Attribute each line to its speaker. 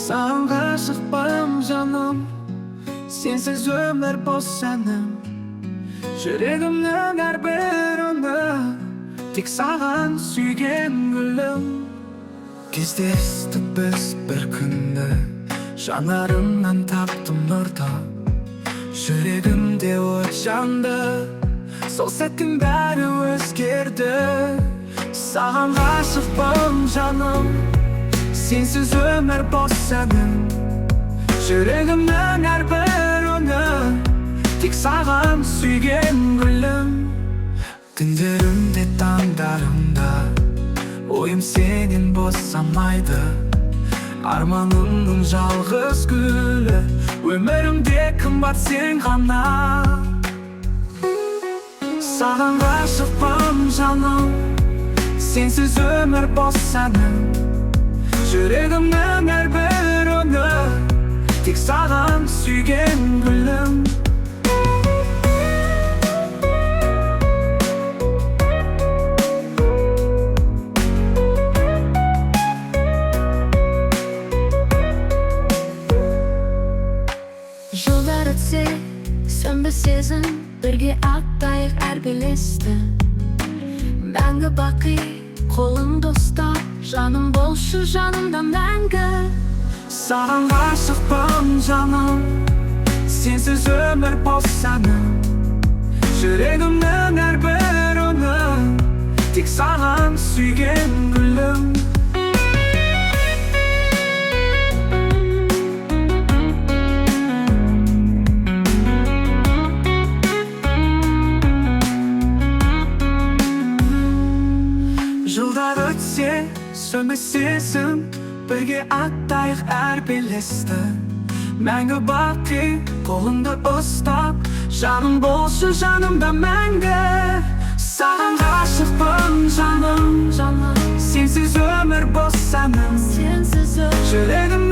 Speaker 1: Sağ karşılıklarım canım, sensiz ömür boş senim. Yüreğimden her birini tek sağan suygen gülüm. Кездестік біз бір күнді, жанарымнан таптым нұрды. Жүрегімде от жанды, сол сәттің бәрі өзгерді. Саған ғашықпын жаным, сенсіз өмір бос сәнім. Жүрегімнің әрбір үні тек саған сүйген гүлім. Түндерімде таңдарымда ойым сенен босамайды. Арманымның жалғыз гүлі, өмірімде қымбат сен ғана. Саған ғашықпын жаным, сенсіз өмір бос сәнім. Жүрегімнің әрбір үні тек саған сүйген гүлім.
Speaker 2: Жылдар өтсе, сөнбес сезім, бірге аттайық әр белесті. Мәңгі бақи, қолыңды ұстап, жаным болшы жанымда мәңгі.
Speaker 1: Саған ғашықпын жаным, сенсіз өмір бос сәнім. Жүрегімнің әрбір үні тек саған сүйген гүлім. Жылдар өтсе, сөнбес сезім, бірге аттайық әр белесті. Мәңгі бақи, қолыңды ұстап, жаным болшы жанымда мәңгі. Саған ғашықпын жаным, сенсіз өмір бос сәнім.
Speaker 2: Сенсіз өмір
Speaker 1: Жүрегім